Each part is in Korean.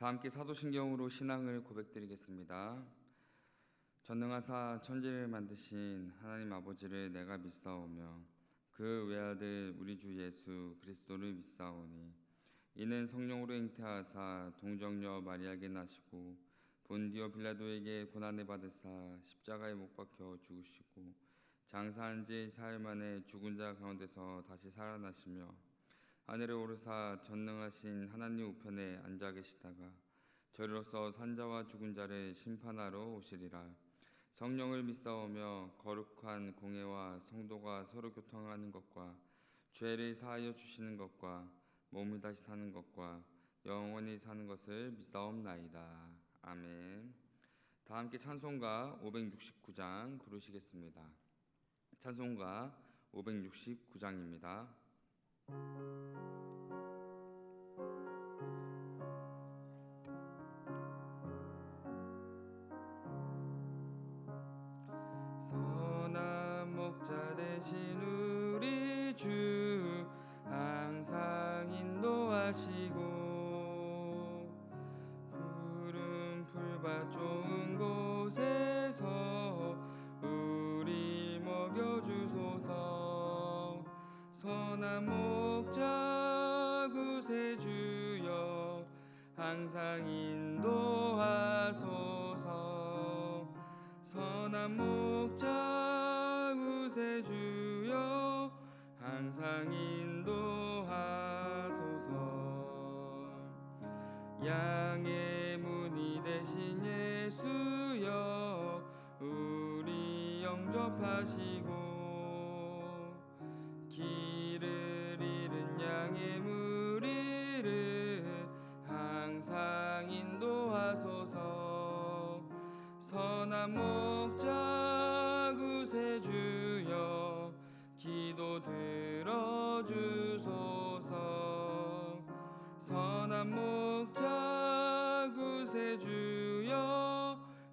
다 함께 사도신경으로 신앙을 고백드리겠습니다. 전능하사 천지를 만드신 하나님 아버지를 내가 믿사오며 그 외아들 우리 주 예수 그리스도를 믿사오니 이는 성령으로 잉태하사 동정녀 마리아에게 나시고 본디오 빌라도에게 고난을 받으사 십자가에 못 박혀 죽으시고 장사한 지 사흘 만에 죽은 자 가운데서 다시 살아나시며 하늘에 오르사 전능하신 하나님 우편에 앉아 계시다가 저리로서 산자와 죽은 자를 심판하러 오시리라. 성령을 믿사오며 거룩한 공회와 성도가 서로 교통하는 것과 죄를 사하여 주시는 것과 몸이 다시 사는 것과 영원히 사는 것을 믿사옵나이다. 아멘. 다 함께 찬송가 569장 부르시겠습니다. 찬송가 569장입니다. 선한 목자 되신 우리 주 항상 인도하시고 푸른 풀밭 좋은 곳에서 우리 먹여주소서. 선한 목자 구세주여 항상 인도하소서. 선한 목자 구세주여 항상 인도하소서. 양의 문이 되신 예수여 우리 영접하시고 길을 잃은 양의 무리를 항상 인도하소서. 선한 목자 구세주여 기도 들어주소서. 선한 목자 구세주여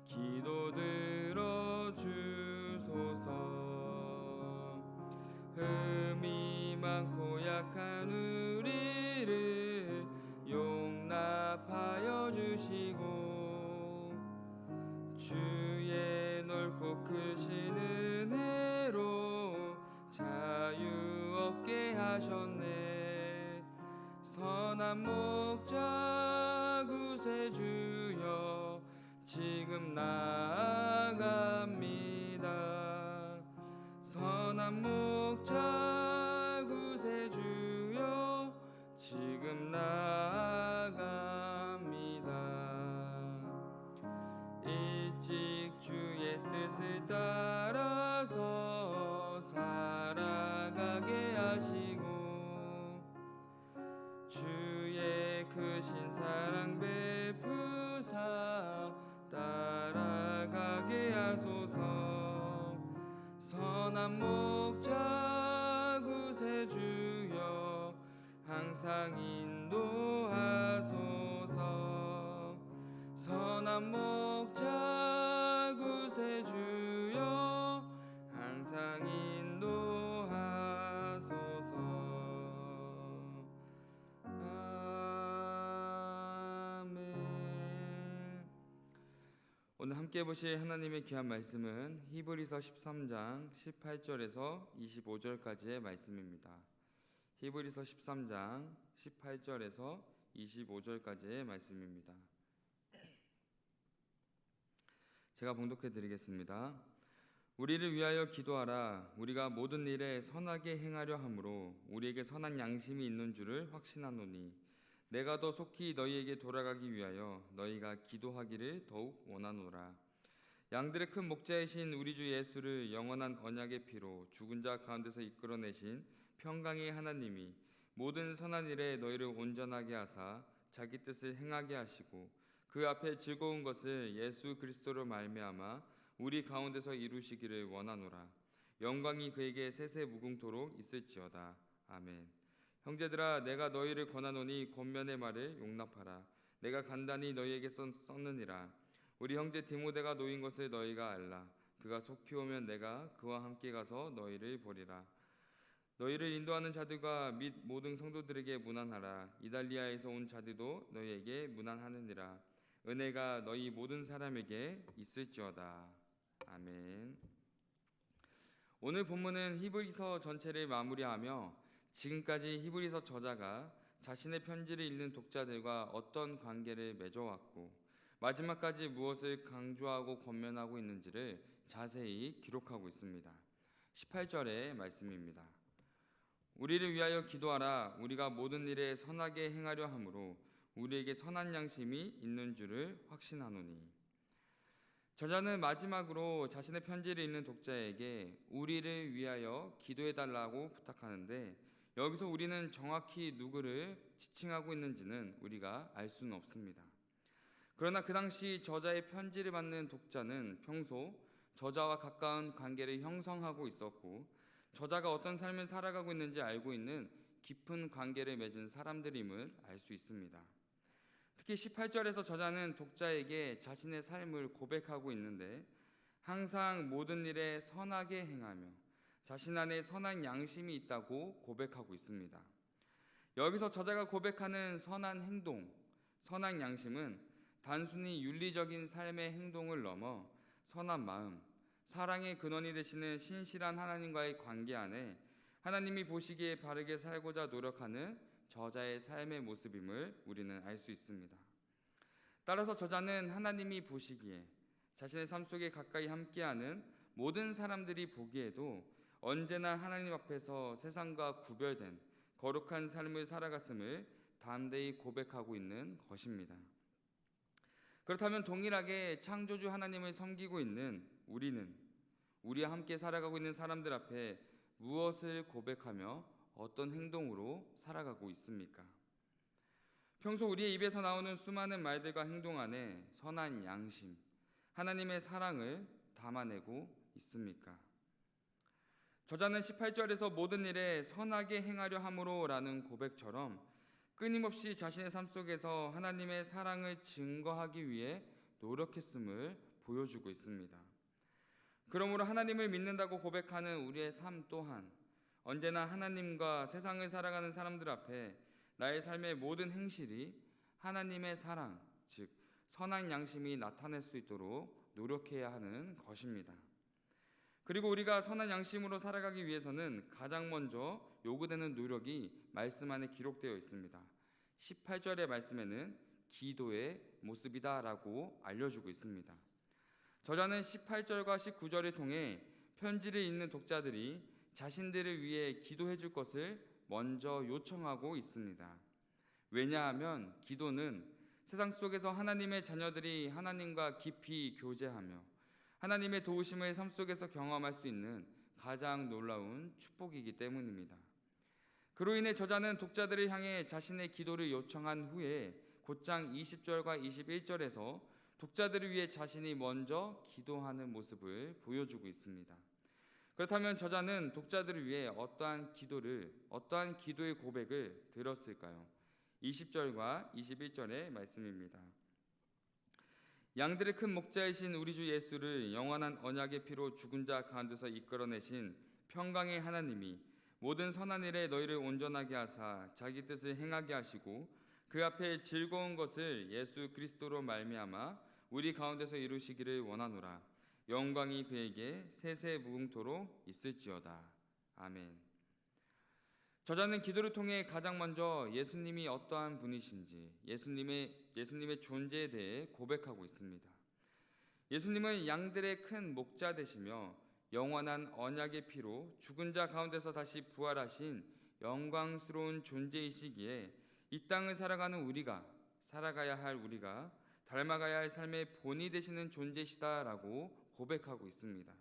기도 들어주소서. 흠이 많고 약한 우리를 용납하여 주시고 주의 넓고 크신 은혜로 자유 얻게 하셨네. 선한 목자 구세주여 지금 나아갑니다. 선한 목자 구세주여 지금 나아갑니다. 일찍 주의 뜻을 따라서 살아가게 하시고 주의 크신 사랑 베푸사 따라가게 하소서. 선한 목자 구세주여 항상 인도하소서. 선한 목자 구세주여 항상 인도하소서. 아멘. 오늘 함께 보실 하나님의 귀한 말씀은 히브리서 13장 18절에서 25절까지의 말씀입니다. 히브리서 13장 18절에서 25절까지의 말씀입니다. 제가 봉독해 드리겠습니다. 우리를 위하여 기도하라. 우리가 모든 일에 선하게 행하려 함으로 우리에게 선한 양심이 있는 줄을 확신하노니 내가 더 속히 너희에게 돌아가기 위하여 너희가 기도하기를 더욱 원하노라. 양들의 큰 목자이신 우리 주 예수를 영원한 언약의 피로 죽은 자 가운데서 이끌어내신 평강의 하나님이 모든 선한 일에 너희를 온전하게 하사 자기 뜻을 행하게 하시고 그 앞에 즐거운 것을 예수 그리스도로 말미암아 우리 가운데서 이루시기를 원하노라. 영광이 그에게 세세 무궁토록 있을지어다. 아멘. 형제들아 내가 너희를 권하노니 권면의 말을 용납하라. 내가 간단히 너희에게 썼느니라. 우리 형제 디모데가 놓인 것을 너희가 알라. 그가 속히 오면 내가 그와 함께 가서 너희를 보리라. 너희를 인도하는 자들과 및 모든 성도들에게 문안하라. 이달리아에서 온 자들도 너희에게 문안하느니라. 은혜가 너희 모든 사람에게 있을지어다. 아멘. 오늘 본문은 히브리서 전체를 마무리하며 지금까지 히브리서 저자가 자신의 편지를 읽는 독자들과 어떤 관계를 맺어왔고 마지막까지 무엇을 강조하고 권면하고 있는지를 자세히 기록하고 있습니다. 18절의 말씀입니다. 우리를 위하여 기도하라. 우리가 모든 일에 선하게 행하려 함으로 우리에게 선한 양심이 있는 줄을 확신하노니. 저자는 마지막으로 자신의 편지를 읽는 독자에게 우리를 위하여 기도해달라고 부탁하는데, 여기서 우리는 정확히 누구를 지칭하고 있는지는 우리가 알 수는 없습니다. 그러나 그 당시 저자의 편지를 받는 독자는 평소 저자와 가까운 관계를 형성하고 있었고, 저자가 어떤 삶을 살아가고 있는지 알고 있는 깊은 관계를 맺은 사람들임을 알 수 있습니다. 특히 18절에서 저자는 독자에게 자신의 삶을 고백하고 있는데, 항상 모든 일에 선하게 행하며 자신 안에 선한 양심이 있다고 고백하고 있습니다. 여기서 저자가 고백하는 선한 행동, 선한 양심은 단순히 윤리적인 삶의 행동을 넘어 선한 마음, 사랑의 근원이 되시는 신실한 하나님과의 관계 안에 하나님이 보시기에 바르게 살고자 노력하는 저자의 삶의 모습임을 우리는 알 수 있습니다. 따라서 저자는 하나님이 보시기에 자신의 삶 속에 가까이 함께하는 모든 사람들이 보기에도 언제나 하나님 앞에서 세상과 구별된 거룩한 삶을 살아갔음을 담대히 고백하고 있는 것입니다. 그렇다면 동일하게 창조주 하나님을 섬기고 있는 우리는 우리와 함께 살아가고 있는 사람들 앞에 무엇을 고백하며 어떤 행동으로 살아가고 있습니까? 평소 우리의 입에서 나오는 수많은 말들과 행동 안에 선한 양심, 하나님의 사랑을 담아내고 있습니까? 저자는 18절에서 모든 일에 선하게 행하려 함으로 라는 고백처럼 끊임없이 자신의 삶 속에서 하나님의 사랑을 증거하기 위해 노력했음을 보여주고 있습니다. 그러므로 하나님을 믿는다고 고백하는 우리의 삶 또한 언제나 하나님과 세상을 살아가는 사람들 앞에 나의 삶의 모든 행실이 하나님의 사랑, 즉 선한 양심이 나타낼 수 있도록 노력해야 하는 것입니다. 그리고 우리가 선한 양심으로 살아가기 위해서는 가장 먼저 요구되는 노력이 말씀 안에 기록되어 있습니다. 18절의 말씀에는 기도의 모습이다라고 알려주고 있습니다. 저자는 18절과 19절을 통해 편지를 읽는 독자들이 자신들을 위해 기도해 줄 것을 먼저 요청하고 있습니다. 왜냐하면 기도는 세상 속에서 하나님의 자녀들이 하나님과 깊이 교제하며 하나님의 도우심을 삶 속에서 경험할 수 있는 가장 놀라운 축복이기 때문입니다. 그로 인해 저자는 독자들을 향해 자신의 기도를 요청한 후에 곧장 20절과 21절에서 독자들을 위해 자신이 먼저 기도하는 모습을 보여주고 있습니다. 그렇다면 저자는 독자들을 위해 어떠한 기도의 고백을 들었을까요? 20절과 21절의 말씀입니다. 양들의 큰 목자이신 우리 주 예수를 영원한 언약의 피로 죽은 자 가운데서 이끌어내신 평강의 하나님이 모든 선한 일에 너희를 온전하게 하사 자기 뜻을 행하게 하시고 그 앞에 즐거운 것을 예수 그리스도로 말미암아 우리 가운데서 이루시기를 원하노라. 영광이 그에게 세세 무궁토록 있을지어다. 아멘. 저자는 기도를 통해 가장 먼저 예수님이 어떠한 분이신지 예수님의 존재에 대해 고백하고 있습니다. 예수님은 양들의 큰 목자 되시며 영원한 언약의 피로 죽은 자 가운데서 다시 부활하신 영광스러운 존재이시기에 이 땅을 살아가는 우리가 살아가야 할 우리가 닮아가야 할 삶의 본이 되시는 존재시다라고 고백하고 있습니다.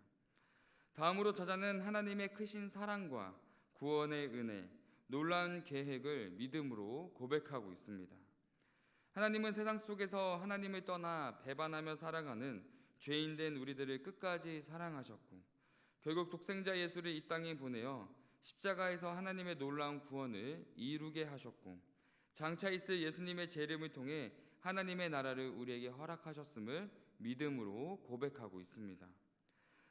다음으로 저자는 하나님의 크신 사랑과 구원의 은혜, 놀라운 계획을 믿음으로 고백하고 있습니다. 하나님은 세상 속에서 하나님을 떠나 배반하며 살아가는 죄인된 우리들을 끝까지 사랑하셨고 결국 독생자 예수를 이 땅에 보내어 십자가에서 하나님의 놀라운 구원을 이루게 하셨고 장차 있을 예수님의 재림을 통해 하나님의 나라를 우리에게 허락하셨음을 믿음으로 고백하고 있습니다.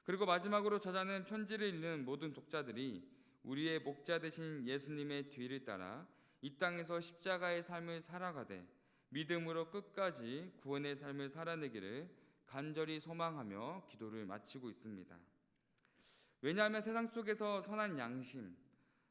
그리고 마지막으로 저자는 편지를 읽는 모든 독자들이 우리의 목자 되신 예수님의 뒤를 따라 이 땅에서 십자가의 삶을 살아가되 믿음으로 끝까지 구원의 삶을 살아내기를 간절히 소망하며 기도를 마치고 있습니다. 왜냐하면 세상 속에서 선한 양심,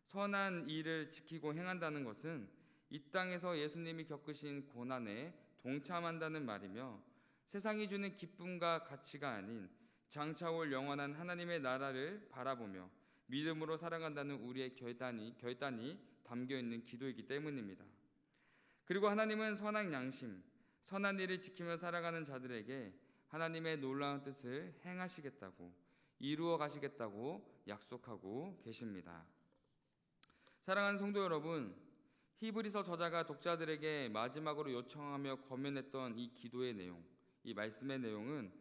선한 일을 지키고 행한다는 것은 이 땅에서 예수님이 겪으신 고난에 동참한다는 말이며 세상이 주는 기쁨과 가치가 아닌 장차 올 영원한 하나님의 나라를 바라보며 믿음으로 살아간다는 우리의 결단이 담겨 있는 기도이기 때문입니다. 그리고 하나님은 선한 양심, 선한 일을 지키며 살아가는 자들에게 하나님의 놀라운 뜻을 행하시겠다고, 이루어 가시겠다고 약속하고 계십니다. 사랑하는 성도 여러분, 히브리서 저자가 독자들에게 마지막으로 요청하며 권면했던 이 기도의 내용, 이 말씀의 내용은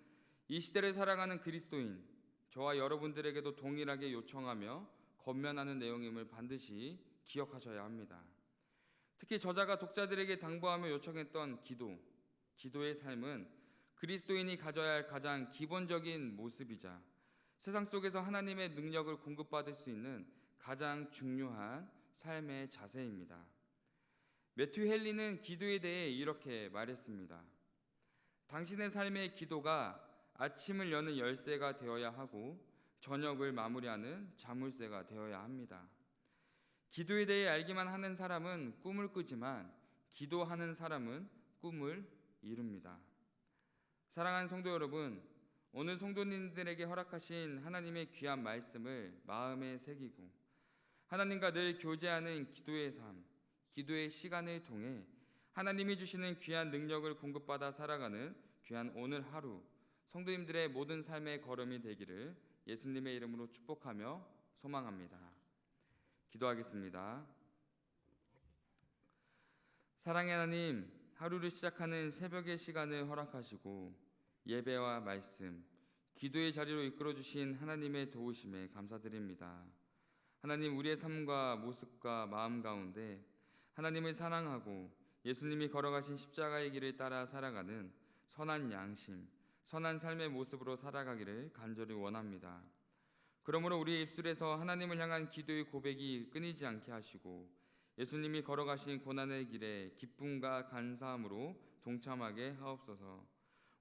이 시대를 살아가는 그리스도인 저와 여러분들에게도 동일하게 요청하며 권면하는 내용임을 반드시 기억하셔야 합니다. 특히 저자가 독자들에게 당부하며 요청했던 기도의 삶은 그리스도인이 가져야 할 가장 기본적인 모습이자 세상 속에서 하나님의 능력을 공급받을 수 있는 가장 중요한 삶의 자세입니다. 매튜 헨리는 기도에 대해 이렇게 말했습니다. 당신의 삶의 기도가 아침을 여는 열쇠가 되어야 하고 저녁을 마무리하는 자물쇠가 되어야 합니다. 기도에 대해 알기만 하는 사람은 꿈을 꾸지만 기도하는 사람은 꿈을 이룹니다. 사랑하는 성도 여러분, 오늘 성도님들에게 허락하신 하나님의 귀한 말씀을 마음에 새기고 하나님과 늘 교제하는 기도의 삶, 기도의 시간을 통해 하나님이 주시는 귀한 능력을 공급받아 살아가는 귀한 오늘 하루, 성도님들의 모든 삶의 걸음이 되기를 예수님의 이름으로 축복하며 소망합니다. 기도하겠습니다. 사랑의 하나님, 하루를 시작하는 새벽의 시간을 허락하시고 예배와 말씀, 기도의 자리로 이끌어주신 하나님의 도우심에 감사드립니다. 하나님, 우리의 삶과 모습과 마음 가운데 하나님을 사랑하고 예수님이 걸어가신 십자가의 길을 따라 살아가는 선한 양심, 선한 삶의 모습으로 살아가기를 간절히 원합니다. 그러므로 우리의 입술에서 하나님을 향한 기도의 고백이 끊이지 않게 하시고 예수님이 걸어가신 고난의 길에 기쁨과 감사함으로 동참하게 하옵소서.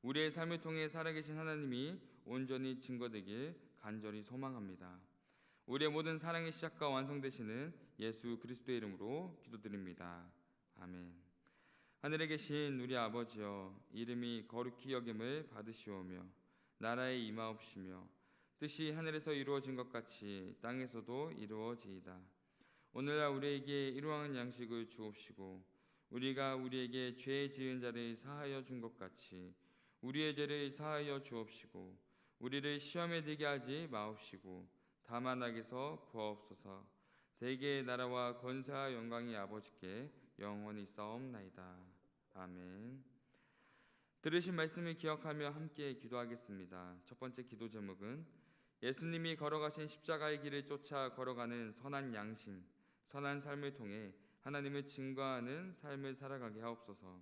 우리의 삶을 통해 살아계신 하나님이 온전히 증거되길 간절히 소망합니다. 우리의 모든 사랑의 시작과 완성되시는 예수 그리스도의 이름으로 기도드립니다. 아멘. 하늘에 계신 우리 아버지여, 이름이 거룩히 여김을 받으시오며 나라에 임하옵시며 뜻이 하늘에서 이루어진 것 같이 땅에서도 이루어지이다. 오늘날 우리에게 일용할 양식을 주옵시고 우리가 우리에게 죄 지은 자를 사하여 준 것 같이 우리의 죄를 사하여 주옵시고 우리를 시험에 들게 하지 마옵시고 다만 악에서 구하옵소서. 대개의 나라와 권세와 영광이 아버지께 영원히 있사옵나이다. 아멘. 들으신 말씀을 기억하며 함께 기도하겠습니다. 첫 번째 기도 제목은 예수님이 걸어가신 십자가의 길을 쫓아 걸어가는 선한 양심, 선한 삶을 통해 하나님을 증거하는 삶을 살아가게 하옵소서.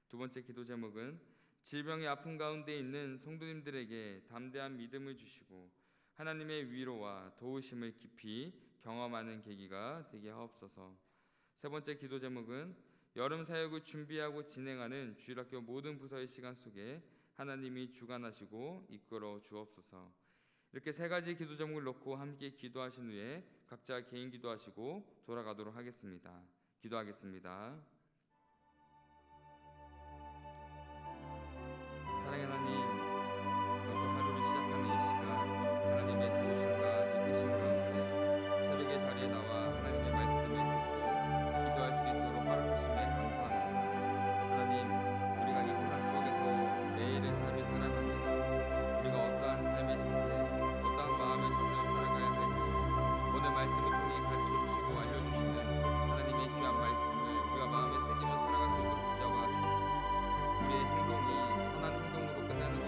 두 번째 기도 제목은 질병의 아픔 가운데 있는 성도님들에게 담대한 믿음을 주시고 하나님의 위로와 도우심을 깊이 경험하는 계기가 되게 하옵소서. 세 번째 기도 제목은 여름 사역을 준비하고 진행하는 주일학교 모든 부서의 시간 속에 하나님이 주관하시고 이끌어 주옵소서. 이렇게 세 가지 기도 제목을 놓고 함께 기도하신 후에 각자 개인 기도하시고 돌아가도록 하겠습니다. 기도하겠습니다. 사랑의 하나님, 또 하루를 시작하는 이 시간 하나님의 도우심과 이끄심 가운데 새벽의 자리에 나와 하나님의 말씀을 듣고 기도할 수 있도록 허락하심에 감사합니다. 하나님, 우리가 이 세상 속에서 매일의 삶을 살아가면서 우리가 어떠한 삶의 자세, 어떠한 마음의 자세로 살아가야 할지 오늘 말씀을 통해 가르쳐주시고 알려주시는 하나님의 귀한 말씀을 우리가 마음에 새기며 살아갈 수 있도록 붙잡아 주옵소서. 우리의 행동이 선한 행동으로 끝나는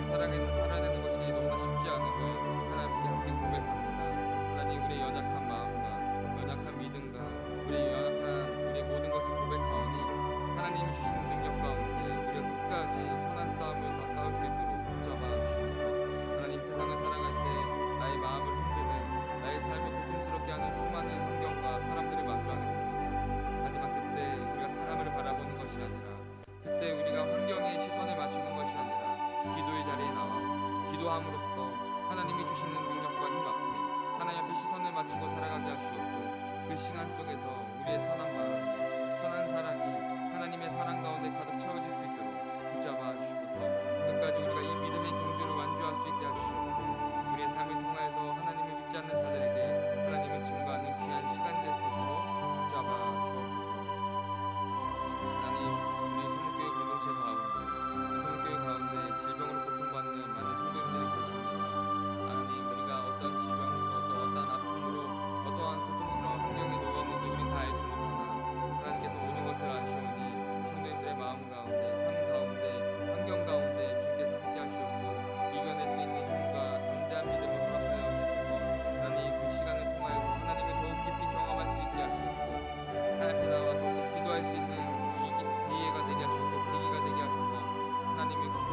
살아내는 것이 너무나 쉽지 않은 걸 하나님께 함께 고백합니다. 하나님, 우리의 연약한 마음과 연약한 믿음과 우리의 모든 것을 고백하오니 하나님이 주시는 능력 가운데 우리가 끝까지 선한 싸움을 다 싸울 수 있도록 붙잡아 주시옵소서. 하나님, 세상을 살아갈 때 나의 마음을 흔드는, 나의 삶을 고통스럽게 하는 수많은 환경과 사람들을 마주하게 됩니다. 하지만 그때 우리가 사람을 바라보는 것이 아니라, 그때 우리가 환경에 시선을 맞추는 것이 아니라 기도의 자리에 나와 기도함으로써 하나님이 주시는 능력과 힘 앞에 하나님 앞에 시선을 맞추고 살아가게 하시옵고, 그 시간 속에서 우리의 선한 마음이, 선한 사랑이 하나님의 사랑 가운데 가득 채워질 수 있도록 붙잡아 주시고서 끝까지 우리가 이 믿음의 경주를 완주할 수 있게 하시옵고, 우리의 삶을 통하여서 하나님을 믿지 않는 자들에게 하나님을 증거하는 귀한 시간 될 수 있도록 붙잡아 주옵소서. 하나님, 우리 성목교회 공동체 가운데, 우리 성목교회 가운데 질병으로 고통받는 많은 성도님들이 계십니다. 하나님, 우리가 어떠한 질병으로, 또 어떠한 아픔으로, 어떠한 고통스러운 환경에 놓여 있는지 우리 다 알지 못하나 하나님께서 모든 것을 아시오니 성도님들의 마음 가운데, 삶 가운데, 환경 가운데 주께서 함께 하시옵고 이겨낼 수 있는 힘과 담대한 믿음을 허락하여 주셔서 하나님, 그 시간을 통하여서 하나님을 더욱 깊이 경험할 수 있게 하시옵고, 하나님 앞에 나와 더욱더 기도할 수 있는 기회가 되게 하시옵고 계기가 되게 하셔서 하나님의 깊이